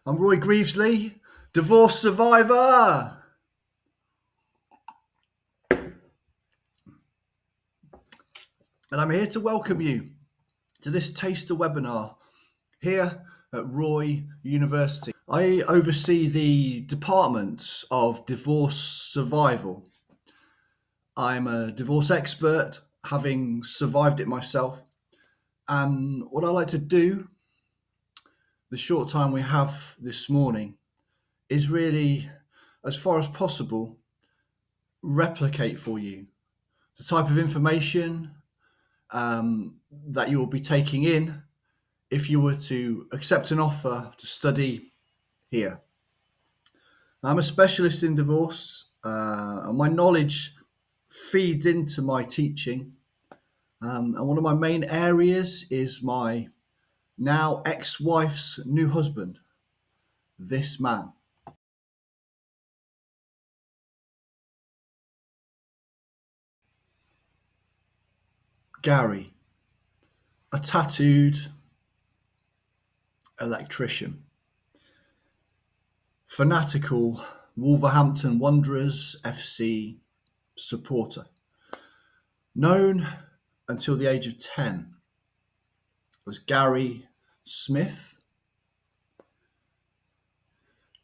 I'm Roy Greavesley, divorce survivor. And I'm here to welcome you to this taster webinar here at Roy University. I oversee the departments of divorce survival. I'm a divorce expert, having survived it myself. And what I like to do, the short time we have this morning, is really, as far as possible, replicate for you the type of information that you will be taking in if you were to accept an offer to study here. I'm a specialist in divorce, and my knowledge feeds into my teaching. And one of my main areas is my now ex-wife's new husband, this man. Gary, a tattooed electrician, fanatical Wolverhampton Wanderers FC supporter, known until the age of 10 as Gary Smith,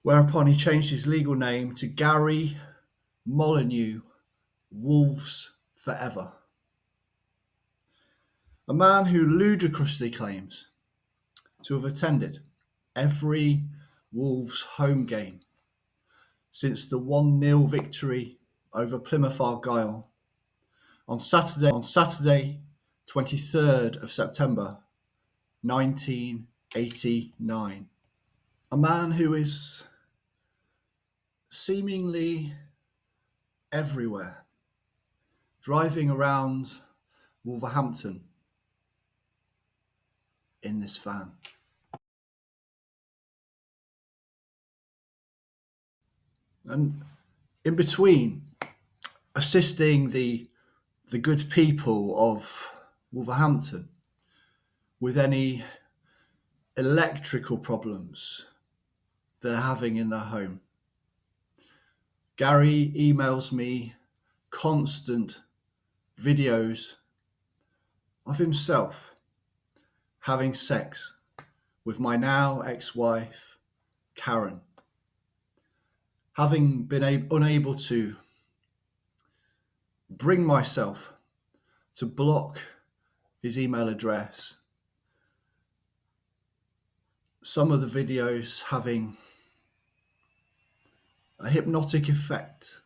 whereupon he changed his legal name to Gary Molyneux Wolves Forever. A man who ludicrously claims to have attended every Wolves home game since the 1-0 victory over Plymouth Argyle on Saturday 23rd of September 1989. A man who is seemingly everywhere, driving around Wolverhampton in this van. And in between, assisting the good people of Wolverhampton with any electrical problems they're having in their home. Gary emails me constant videos of himself having sex with my now ex-wife, Karen. Having been unable to bring myself to block his email address, some of the videos having a hypnotic effect.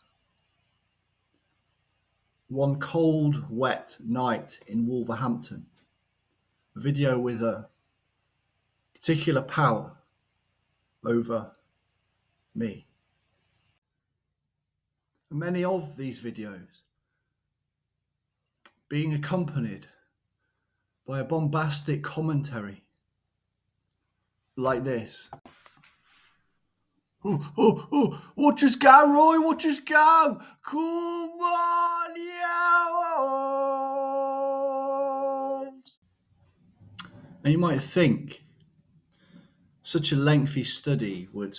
One cold, wet night in Wolverhampton, a video with a particular power over me. Many of these videos being accompanied by a bombastic commentary like this. Oh, what just go, Roy? What just go? Come on, Wolves! And you might think such a lengthy study would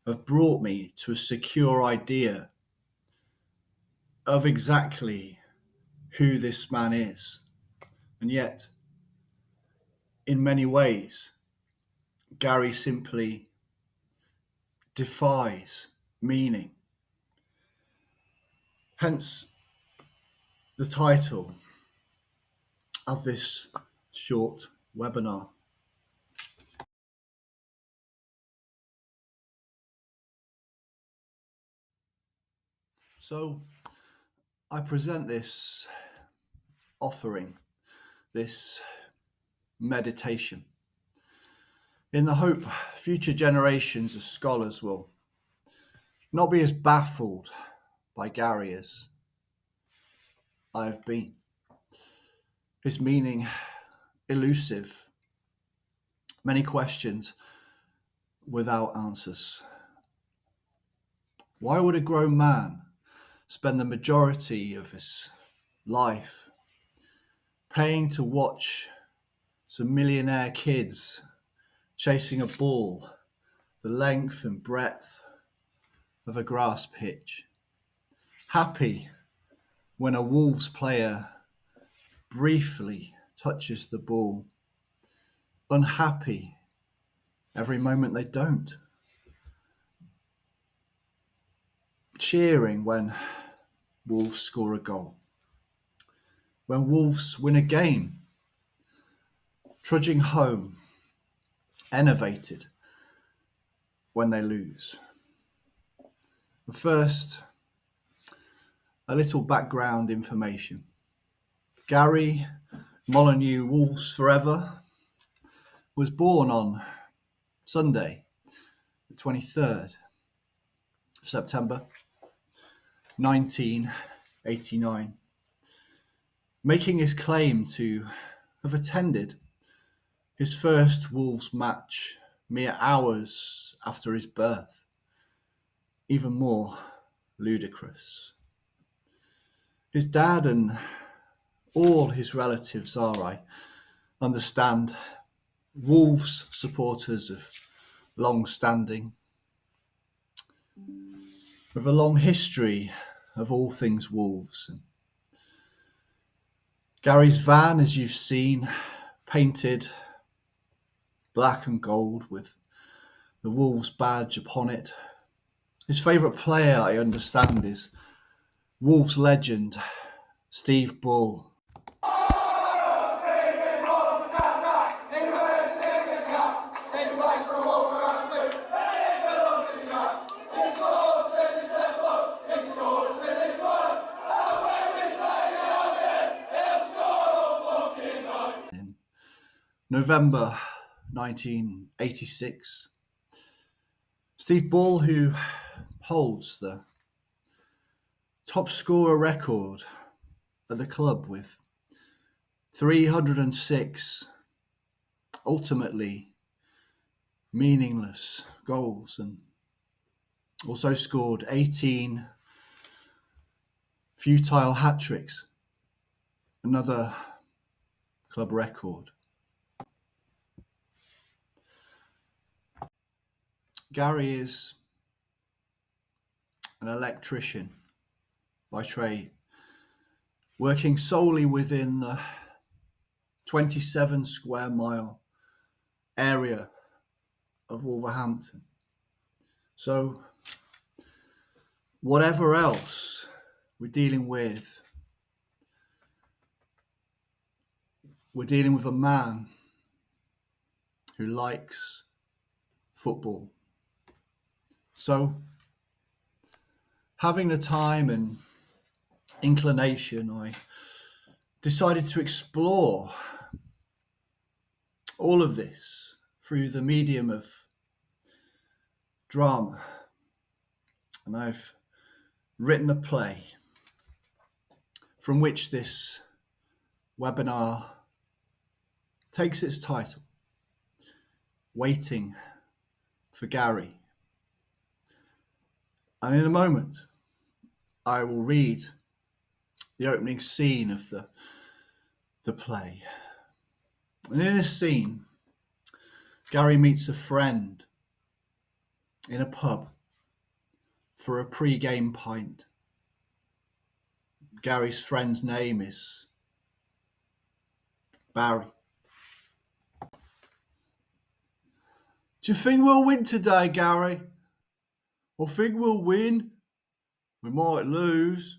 have brought me to a secure idea of exactly who this man is. And yet, in many ways, Gary simply defies meaning. Hence the title of this short webinar. So I present this offering, this meditation, in the hope future generations of scholars will not be as baffled by Gary as I have been. His meaning elusive, many questions without answers. Why would a grown man spend the majority of his life paying to watch some millionaire kids chasing a ball the length and breadth of a grass pitch. Happy when a Wolves player briefly touches the ball. Unhappy every moment they don't. Cheering when Wolves score a goal. When Wolves win a game. Trudging home, enervated when they lose. But first, a little background information. Gary Molyneux Wolves Forever was born on Sunday, the 23rd of September 1989, making his claim to have attended his first Wolves match mere hours after his birth. Even more ludicrous. His dad and all his relatives are, I understand, Wolves supporters of long standing, with a long history of all things Wolves. And Gary's van, as you've seen, painted black and gold with the Wolves badge upon it. His favourite player, I understand, is Wolves legend Steve Bull. In November 1986, Steve Bull, who holds the top scorer record at the club with 306 ultimately meaningless goals, and also scored 18 futile hat-tricks, another club record. Gary is an electrician by trade, working solely within the 27 square mile area of Wolverhampton. So whatever else we're dealing with a man who likes football. So having the time and inclination, I decided to explore all of this through the medium of drama. And I've written a play from which this webinar takes its title, Waiting for Gary. And in a moment, I will read the opening scene of the play. And in this scene, Gary meets a friend in a pub for a pre-game pint. Gary's friend's name is Barry. Do you think we'll win today, Gary? I think we'll win. We might lose.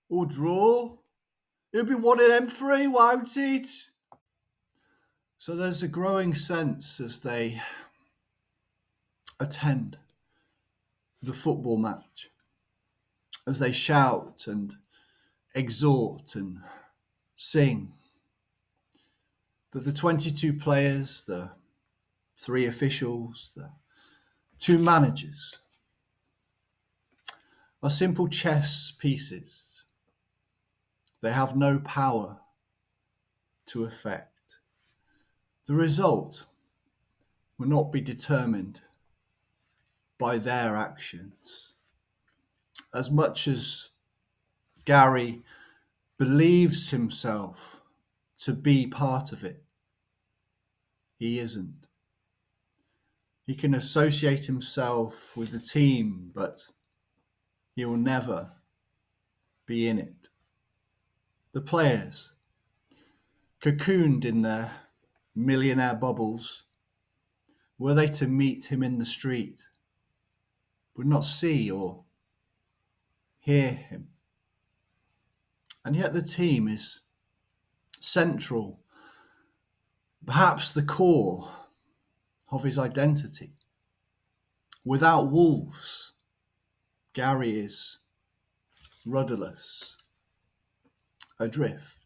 Or draw. It'll be one of them three, won't it? So there's a growing sense as they attend the football match, as they shout and exhort and sing, that the 22 players, the 3 officials, the 2 managers are simple chess pieces. They have no power to affect. The result will not be determined by their actions. As much as Gary believes himself to be part of it, he isn't. He can associate himself with the team, but he will never be in it. The players, cocooned in their millionaire bubbles, were they to meet him in the street, would not see or hear him. And yet the team is central, perhaps the core of his identity. Without Wolves, Gary is rudderless, adrift.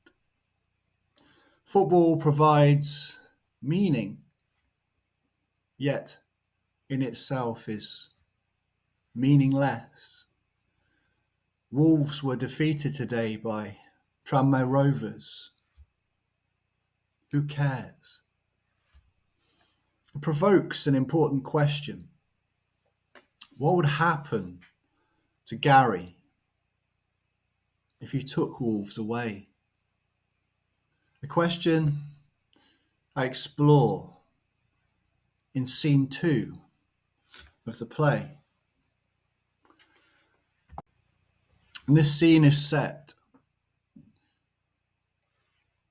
Football provides meaning, yet in itself is meaningless. Wolves were defeated today by Tranmere Rovers. Who cares? It provokes an important question. What would happen to Gary if you took Wolves away? A question I explore in scene 2 of the play. And this scene is set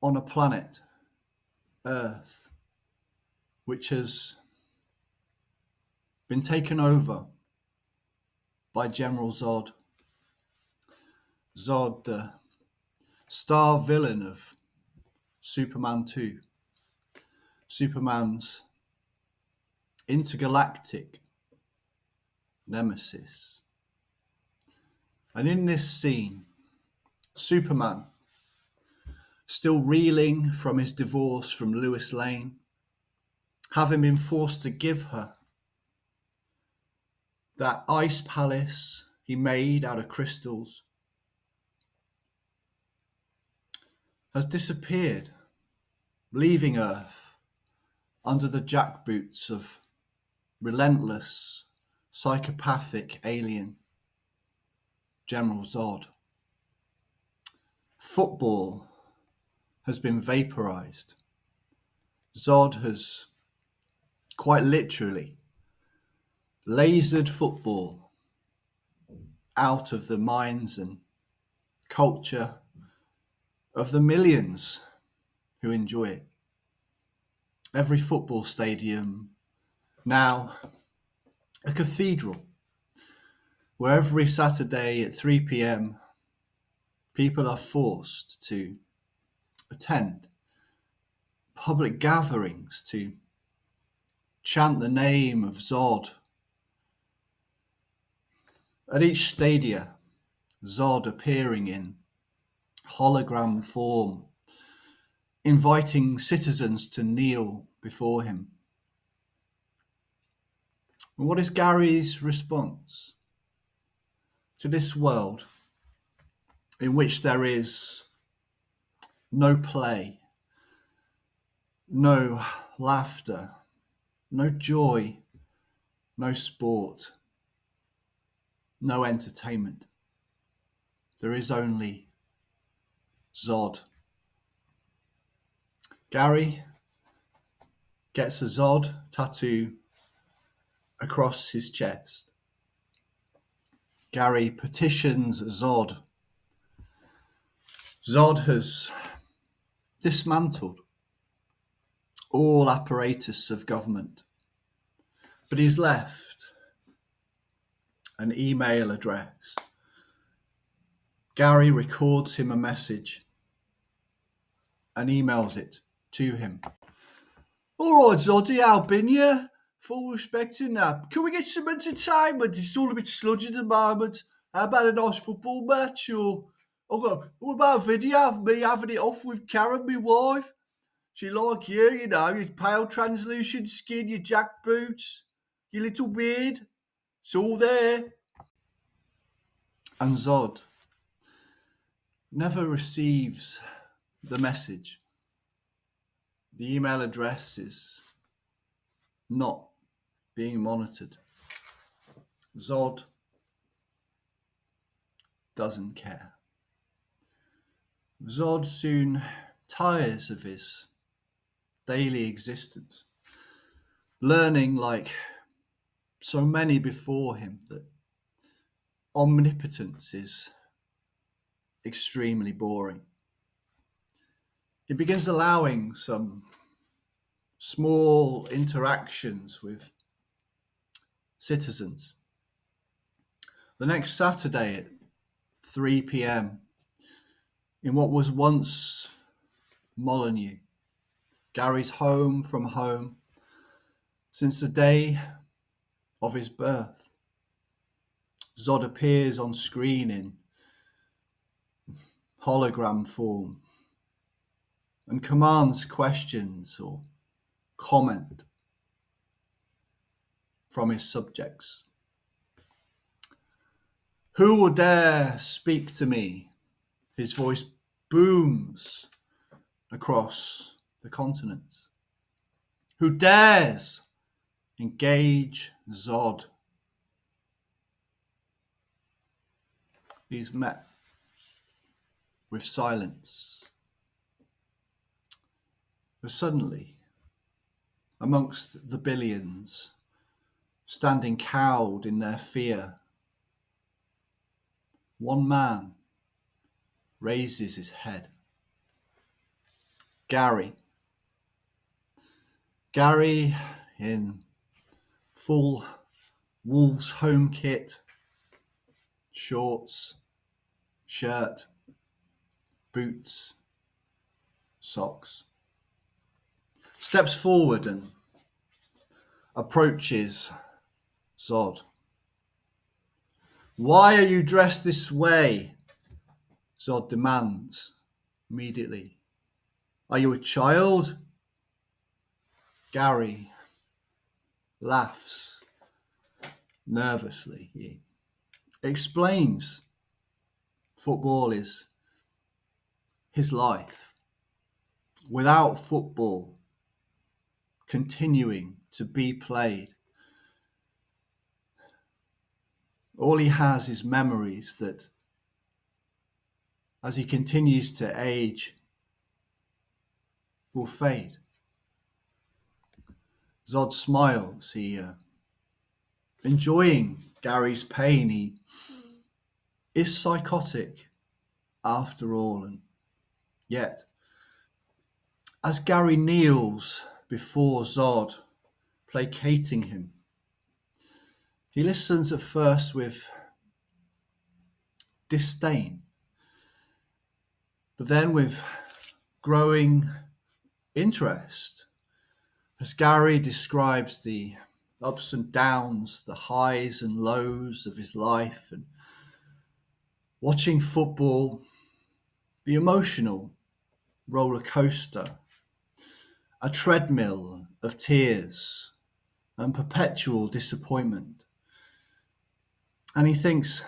on a planet, Earth, which has been taken over by General Zod. Zod, the star villain of Superman 2. Superman's intergalactic nemesis. And in this scene, Superman, still reeling from his divorce from Lois Lane, having been forced to give her that ice palace he made out of crystals, has disappeared, leaving Earth under the jackboots of relentless, psychopathic alien General Zod. Football has been vaporized. Zod has quite literally lasered football out of the minds and culture of the millions who enjoy it. Every football stadium now a cathedral where every Saturday at 3 p.m. people are forced to attend public gatherings to chant the name of Zod. At each stadia, Zod appearing in hologram form, inviting citizens to kneel before him. And what is Gary's response to this world in which there is no play, no laughter, no joy, no sport, no entertainment? There is only Zod. Gary gets a Zod tattoo across his chest. Gary petitions Zod. Zod has dismantled all apparatus of government, but he's left an email address. Gary records him a message and emails it to him. All right, Zoddy, how been you? Full respect and that. Can we get some entertainment? It's all a bit sludgy at the moment. How about a nice football match? Or what about a video of me having it off with Karen, my wife? She like you know, your pale translucent skin, your jack boots, your little beard. It's all there. And Zod never receives the message. The email address is not being monitored. Zod doesn't care. Zod soon tires of his daily existence, learning like so many before him that omnipotence is extremely boring. He begins allowing some small interactions with citizens. The next Saturday at 3 p.m. in what was once Molyneux, Gary's home from home since the day of his birth, Zod appears on screen in hologram form and commands questions or comment from his subjects. Who will dare speak to me? His voice booms across the continents. Who dares engage Zod? He's met with silence. But suddenly, amongst the billions, standing cowed in their fear, one man raises his head. Gary. Gary in full Wolves home kit, shorts, shirt, boots, socks, steps forward and approaches Zod. Why are you dressed this way? Zod demands immediately. Are you a child? Gary laughs nervously. He explains football is his life. Without football continuing to be played, all he has is memories that, as he continues to age, will fade. Zod smiles. He enjoying Gary's pain. He is psychotic after all, and yet, as Gary kneels before Zod, placating him, he listens at first with disdain, but then with growing interest as Gary describes the ups and downs, the highs and lows of his life, and watching football, the emotional roller coaster, a treadmill of tears and perpetual disappointment. And he thinks,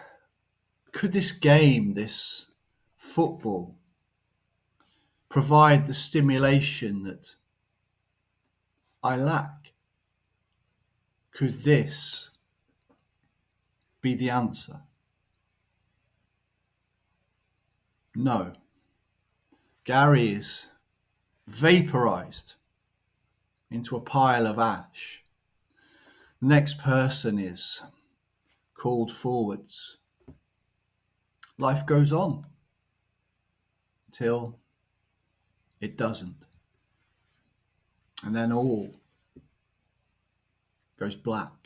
could this game, this football, provide the stimulation that I lack? Could this be the answer? No. Gary is vaporized into a pile of ash. The next person is called forwards. Life goes on until it doesn't. And then all goes black.